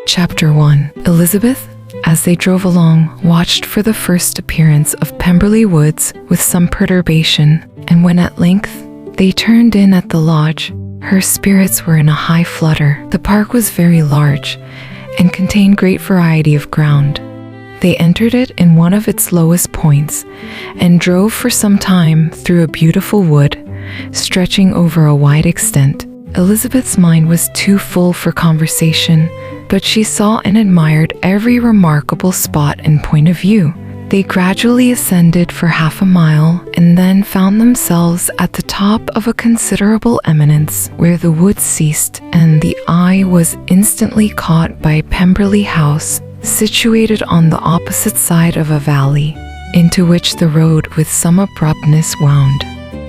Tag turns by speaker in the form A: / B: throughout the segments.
A: Chapter 1. Elizabeth, as they drove along, watched for the first appearance of Pemberley Woods with some perturbation, and when at length they turned in at the lodge, her spirits were in a high flutter. The park was very large and contained great variety of ground. They entered it in one of its lowest points and drove for some time through a beautiful wood, stretching over a wide extent. Elizabeth's mind was too full for conversation, but she saw and admired every remarkable spot and point of view. They gradually ascended for half a mile and then found themselves at the top of a considerable eminence where the wood ceased, and the eye was instantly caught by Pemberley House, situated on the opposite side of a valley, into which the road with some abruptness wound.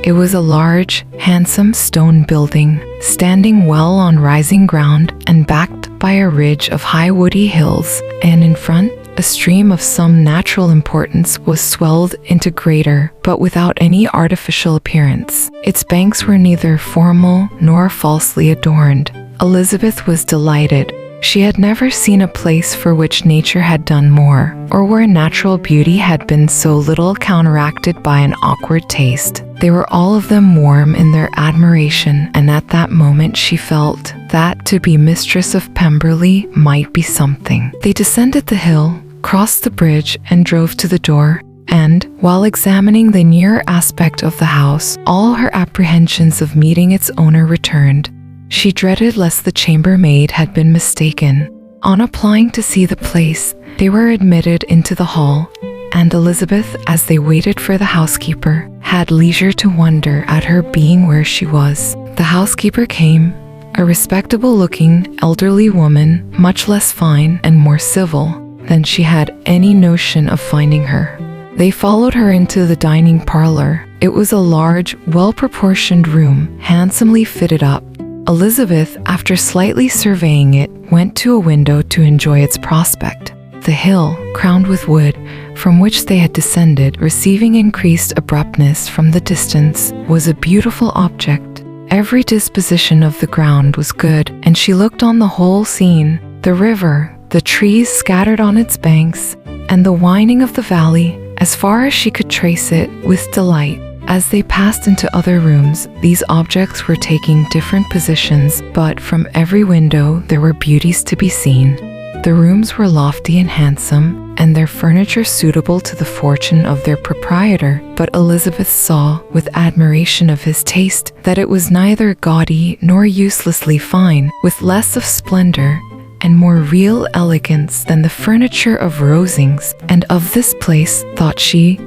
A: It was a large, handsome stone building, standing well on rising ground and backed by a ridge of high woody hills, and in front, a stream of some natural importance was swelled into greater, but without any artificial appearance. Its banks were neither formal nor falsely adorned. Elizabeth was delighted. She had never seen a place for which nature had done more, or where natural beauty had been so little counteracted by an awkward taste. They were all of them warm in their admiration, and at that moment she felt that to be mistress of Pemberley might be something. They descended the hill, crossed the bridge, and drove to the door, and, while examining the nearer aspect of the house, all her apprehensions of meeting its owner returned. She dreaded lest the chambermaid had been mistaken. On applying to see the place, they were admitted into the hall, and Elizabeth, as they waited for the housekeeper, had leisure to wonder at her being where she was. The housekeeper came, a respectable-looking, elderly woman, much less fine and more civil than she had any notion of finding her. They followed her into the dining parlor. It was a large, well-proportioned room, handsomely fitted up. Elizabeth, after slightly surveying it, went to a window to enjoy its prospect. The hill, crowned with wood, from which they had descended, receiving increased abruptness from the distance, was a beautiful object. Every disposition of the ground was good, and she looked on the whole scene, the river, the trees scattered on its banks, and the winding of the valley, as far as she could trace it, with delight. As they passed into other rooms, these objects were taking different positions, but from every window there were beauties to be seen. The rooms were lofty and handsome, and their furniture suitable to the fortune of their proprietor, but Elizabeth saw, with admiration of his taste, that it was neither gaudy nor uselessly fine, with less of splendor and more real elegance than the furniture of Rosings. And of this place, thought she,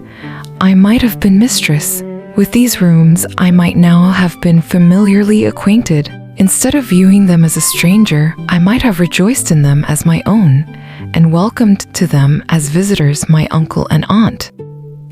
A: I might have been mistress. With these rooms, I might now have been familiarly acquainted. Instead of viewing them as a stranger, I might have rejoiced in them as my own, and welcomed to them as visitors my uncle and aunt.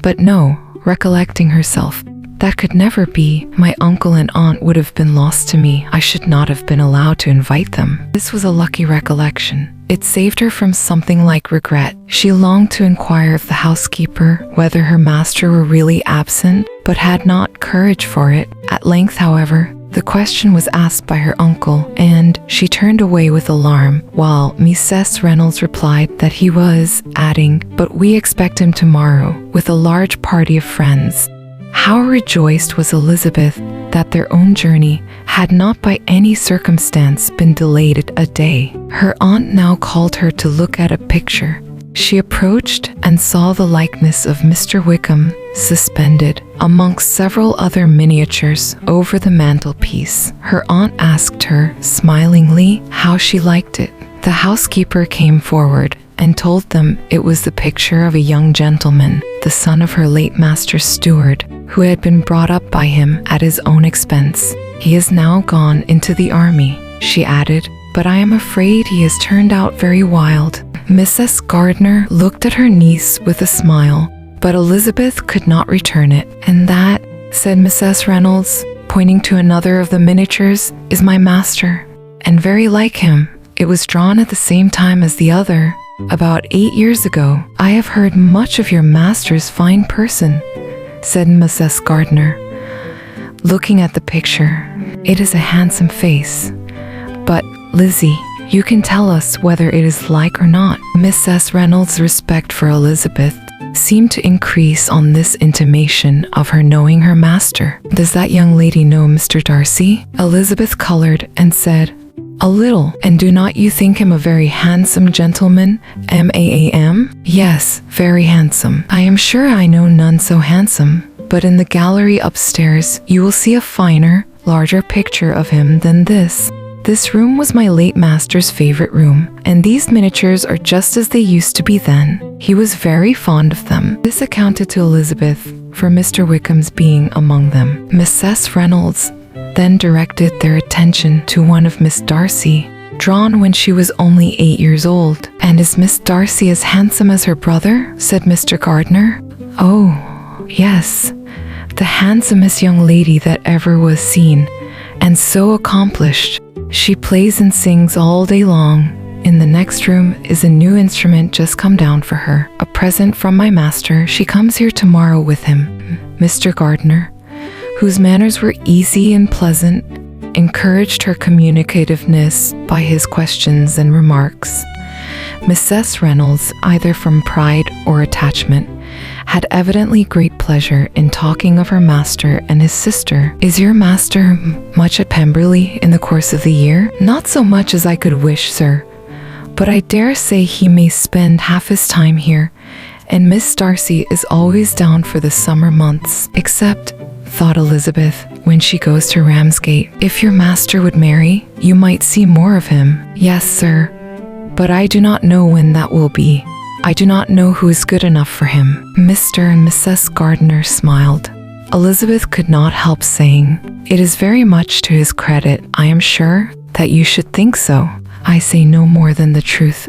A: But no, recollecting herself, that could never be. My uncle and aunt would have been lost to me. I should not have been allowed to invite them. This was a lucky recollection. It saved her from something like regret. She longed to inquire of the housekeeper whether her master were really absent, but had not courage for it. At length, however, the question was asked by her uncle, and she turned away with alarm, while Mrs. Reynolds replied that he was, adding, "But we expect him tomorrow, with a large party of friends." How rejoiced was Elizabeth that their own journey had not by any circumstance been delayed a day. Her aunt now called her to look at a picture. She approached and saw the likeness of Mr. Wickham suspended, amongst several other miniatures, over the mantelpiece. Her aunt asked her, smilingly, how she liked it. The housekeeper came forward and told them it was the picture of a young gentleman, the son of her late master's steward, who had been brought up by him at his own expense. He is now gone into the army, she added, but I am afraid he has turned out very wild. Mrs. Gardiner looked at her niece with a smile, but Elizabeth could not return it. And that, said Mrs. Reynolds, pointing to another of the miniatures, is my master, and very like him. It was drawn at the same time as the other, about 8 years ago. I have heard much of your master's fine person, said Mrs. Gardiner, looking at the picture. It is a handsome face, but Lizzie, You can tell us whether it is like or not." Mrs. Reynolds' respect for Elizabeth seemed to increase on this intimation of her knowing her master. "Does that young lady know Mr. Darcy?" Elizabeth colored and said, "A little. And do not you think him a very handsome gentleman, ma'am?" "Yes, very handsome. I am sure I know none so handsome, but in the gallery upstairs you will see a finer, larger picture of him than this. This room was my late master's favorite room, and these miniatures are just as they used to be then. He was very fond of them." This accounted to Elizabeth for Mr. Wickham's being among them. Mrs. Reynolds then directed their attention to one of Miss Darcy, drawn when she was only 8 years old. "And is Miss Darcy as handsome as her brother?" said Mr. Gardiner. "Oh, yes, the handsomest young lady that ever was seen, and so accomplished. She plays and sings all day long. In the next room is a new instrument just come down for her, a present from my master. She comes here tomorrow with him." Mr. Gardiner, whose manners were easy and pleasant, encouraged her communicativeness by his questions and remarks. Mrs. Reynolds, either from pride or attachment, had evidently great pleasure in talking of her master and his sister. "Is your master much at Pemberley in the course of the year?" "Not so much as I could wish, sir, but I dare say he may spend half his time here, and Miss Darcy is always down for the summer months, except," thought Elizabeth, "when she goes to Ramsgate. If your master would marry, you might see more of him." "Yes, sir, but I do not know when that will be. I do not know who is good enough for him." Mr. and Mrs. Gardiner smiled. Elizabeth could not help saying, "It is very much to his credit, I am sure, that you should think so." "I say no more than the truth,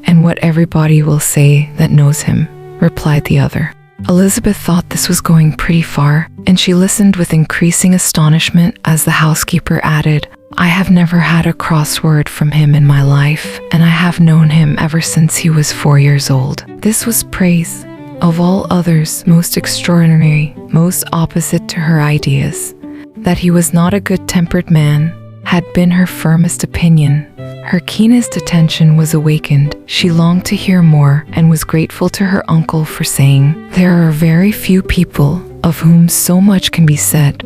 A: and what everybody will say that knows him," replied the other. Elizabeth thought this was going pretty far, and she listened with increasing astonishment as the housekeeper added, "I have never had a cross word from him in my life, and I have known him ever since he was 4 years old." This was praise, of all others most extraordinary, most opposite to her ideas. That he was not a good-tempered man had been her firmest opinion. Her keenest attention was awakened. She longed to hear more, and was grateful to her uncle for saying, "There are very few people of whom so much can be said.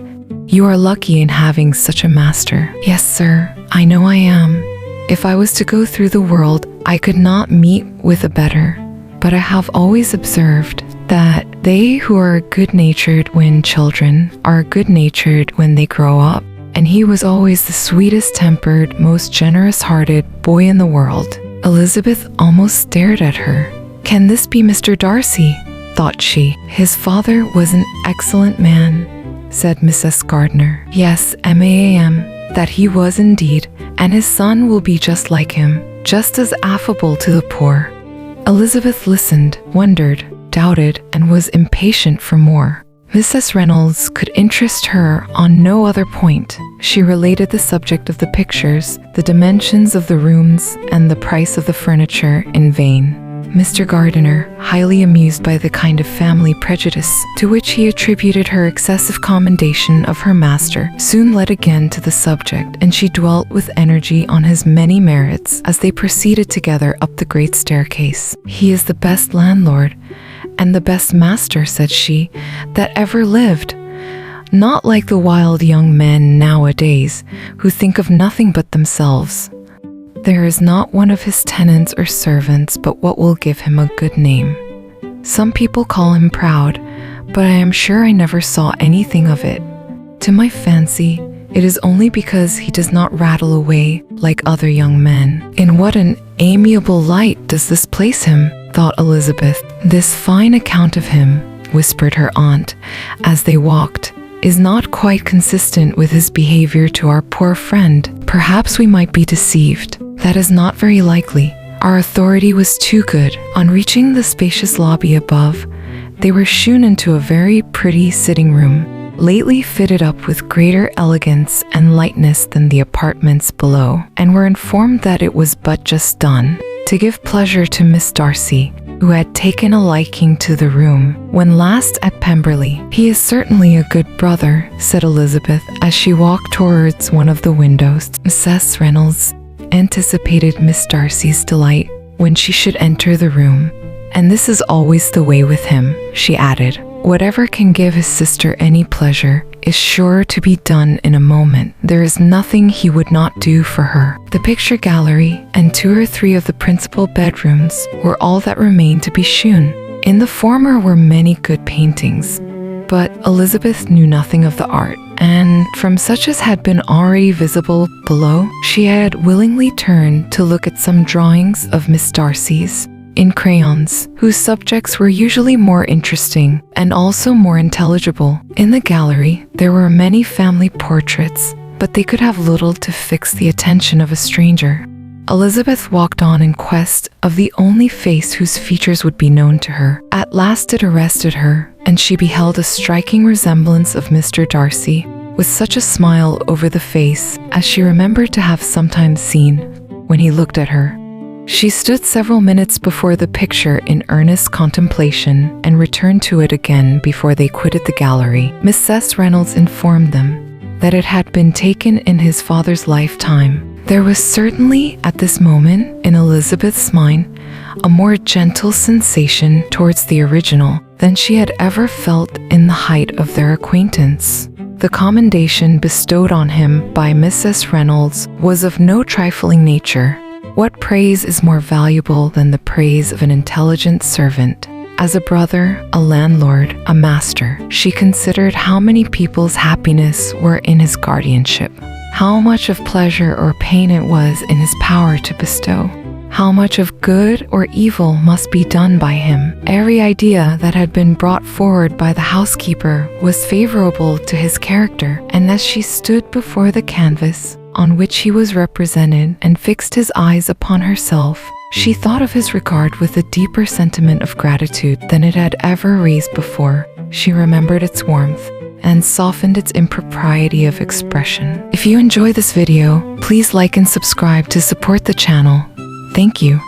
A: You are lucky in having such a master." "Yes, sir, I know I am. If I was to go through the world, I could not meet with a better. But I have always observed that they who are good-natured when children are good-natured when they grow up. And he was always the sweetest-tempered, most generous-hearted boy in the world." Elizabeth almost stared at her. "Can this be Mr. Darcy?" thought she. "His father was an excellent man," said Mrs. Gardiner. "Yes, ma'am, that he was indeed, and his son will be just like him, just as affable to the poor." Elizabeth listened, wondered, doubted, and was impatient for more. Mrs. Reynolds could interest her on no other point. She related the subject of the pictures, the dimensions of the rooms, and the price of the furniture in vain. Mr. Gardiner, highly amused by the kind of family prejudice to which he attributed her excessive commendation of her master, soon led again to the subject, and she dwelt with energy on his many merits as they proceeded together up the great staircase. "He is the best landlord, and the best master," said she, "that ever lived. Not like the wild young men nowadays, who think of nothing but themselves. There is not one of his tenants or servants but what will give him a good name. Some people call him proud, but I am sure I never saw anything of it. To my fancy, it is only because he does not rattle away like other young men." "In what an amiable light does this place him," thought Elizabeth. "This fine account of him," whispered her aunt, as they walked, "is not quite consistent with his behavior to our poor friend. Perhaps we might be deceived. That is not very likely. Our authority was too good." On reaching the spacious lobby above, they were shewn into a very pretty sitting room, lately fitted up with greater elegance and lightness than the apartments below, and were informed that it was but just done to give pleasure to Miss Darcy, who had taken a liking to the room when last at Pemberley. "He is certainly a good brother," said Elizabeth as she walked towards one of the windows. Mrs. Reynolds anticipated Miss Darcy's delight when she should enter the room. "And this is always the way with him," she added. "Whatever can give his sister any pleasure is sure to be done in a moment. There is nothing he would not do for her." The picture gallery and 2 or 3 of the principal bedrooms were all that remained to be shewn. In the former were many good paintings, but Elizabeth knew nothing of the art, and from such as had been already visible below, she had willingly turned to look at some drawings of Miss Darcy's in crayons, whose subjects were usually more interesting and also more intelligible. In the gallery, there were many family portraits, but they could have little to fix the attention of a stranger. Elizabeth walked on in quest of the only face whose features would be known to her. At last it arrested her, and she beheld a striking resemblance of Mr. Darcy, with such a smile over the face as she remembered to have sometimes seen when he looked at her. She stood several minutes before the picture in earnest contemplation and returned to it again before they quitted the gallery. Mrs. Reynolds informed them that it had been taken in his father's lifetime. There was certainly at this moment in Elizabeth's mind a more gentle sensation towards the original than she had ever felt in the height of their acquaintance. The commendation bestowed on him by Mrs. Reynolds was of no trifling nature. What praise is more valuable than the praise of an intelligent servant? As a brother, a landlord, a master, she considered how many people's happiness were in his guardianship, how much of pleasure or pain it was in his power to bestow, how much of good or evil must be done by him. Every idea that had been brought forward by the housekeeper was favorable to his character, and as she stood before the canvas on which he was represented and fixed his eyes upon herself, she thought of his regard with a deeper sentiment of gratitude than it had ever raised before. She remembered its warmth and softened its impropriety of expression. If you enjoy this video, please like and subscribe to support the channel. Thank you.